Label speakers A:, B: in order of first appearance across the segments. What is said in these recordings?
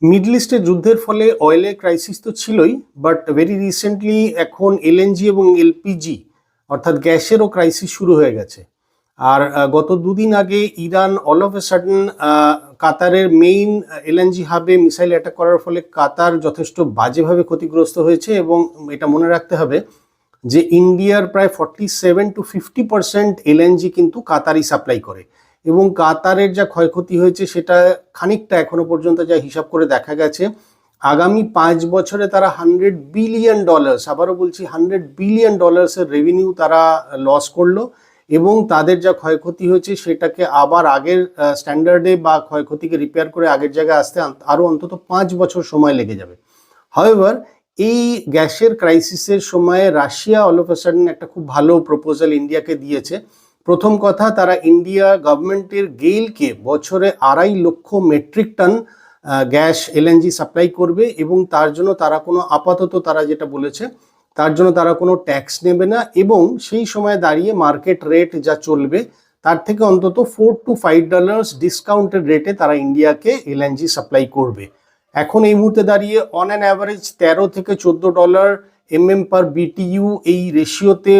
A: Middle ইস্টের যুদ্ধের ফলে অয়েলের ক্রাইসিস তো ছিলই, বাট ভেরি রিসেন্টলি এখন এলএনজি এবং এলপিজি অর্থাৎ গ্যাসেরও ক্রাইসিস শুরু হয়ে গেছে। আর গত দুদিন আগে Iran all of a sudden কাতারের মেইন এলএনজি হাবে মিসাইল অ্যাটাক করার ফলে কাতার যথেষ্ট বাজেভাবে ক্ষতিগ্রস্ত হয়েছে। এবং এটা মনে রাখতে হবে যে ইন্ডিয়ার প্রায় 47-50% এলএনজি কিন্তু কাতারই সাপ্লাই করে, এবং কাতারের যা ক্ষয়ক্ষতি হয়েছে সেটা খানিকটা এখনো পর্যন্ত যা হিসাব করে দেখা গেছে, আগামী 5 বছরে তারা $100 বিলিয়ন, আবারও বলছি $100 বিলিয়ন রেভিনিউ তারা লস করলো। এবং তাদের যা ক্ষয়ক্ষতি হয়েছে সেটাকে আবার আগের স্ট্যান্ডার্ডে বা ক্ষয়ক্ষতিকে রিপেয়ার করে আগের জায়গায় আসতে আরও অন্তত 5 বছর সময় লেগে যাবে। হাউএভার, এই গ্যাসের ক্রাইসিসের সময়ে Russia all of a sudden একটা খুব ভালো প্রপোজাল ইন্ডিয়াকে দিয়েছে। প্রথম কথা, তারা ইন্ডিয়া গভর্নমেন্টের গেইলকে বছরে 2.5 লক্ষ metric ton gas LNG supply করবে, এবং তার জন্য তারা কোনো আপাতত তারা যেটা বলেছে তার জন্য তারা কোনো ট্যাক্স নেবে না, এবং সেই সময় দাঁড়িয়ে মার্কেট রেট যা চলবে তার থেকে অন্তত $4 to $5 ডিসকাউন্টেড রেটে তারা ইন্ডিয়াকে এলএনজি সাপ্লাই করবে। এখন এই মুহূর্তে দাঁড়িয়ে অন অ্যান অ্যাভারেজ $13 থেকে $14 পার বিটিইউ এই রেশিওতে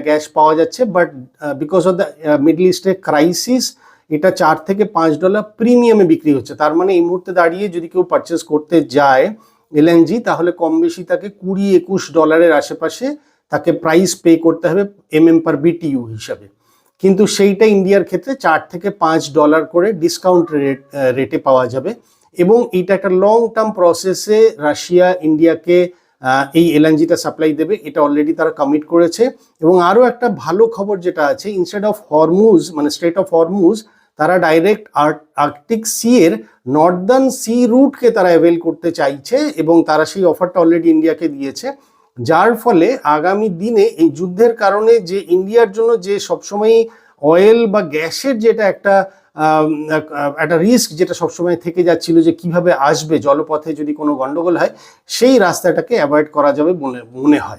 A: গ্যাস পাওয়া যাচ্ছে। But because of the middle ইস্টের ক্রাইসিস এটা $4 থেকে $5 প্রিমিয়ামে বিক্রি হচ্ছে। তার মানে এই মুহূর্তে দাঁড়িয়ে যদি কেউ পারচেস করতে যায় এলএনজি, তাহলে কম বেশি তাকে $20-21 আশেপাশে তাকে প্রাইস পে করতে হবে পার বিটিইউ হিসাবে। কিন্তু সেইটা ইন্ডিয়ার ক্ষেত্রে $4 থেকে $5 করে ডিসকাউন্ট রেটে পাওয়া যাবে। এবং এইটা একটা লং টার্ম প্রসেসে রাশিয়া ইন্ডিয়াকে এই এলএনজিটা সাপ্লাই দেবে, এটা অলরেডি তারা কমিট করেছে। এবং আরও একটা ভালো খবর যেটা আছে, ইনস্টেড অফ হরমুজ মানে স্ট্রেট অফ হরমুজ, তারা ডাইরেক্ট আর্কটিক সি এর নর্দার্ন সি রুটকে তারা অ্যাভেল করতে চাইছে, এবং তারা সেই অফারটা অলরেডি ইন্ডিয়াকে দিয়েছে। যার ফলে আগামী দিনে এই যুদ্ধের কারণে যে ইন্ডিয়ার জন্য যে সবসময়ই অয়েল বা গ্যাসের যেটা একটা রিস্ক যেটা সবসময় থেকে যাচ্ছিল যে কিভাবে আসবে জলপথে যদি কোনো গন্ডগোল হয়, সেই রাস্তাটাকে অ্যাভয়েড করা যাবে বলে মনে হয়।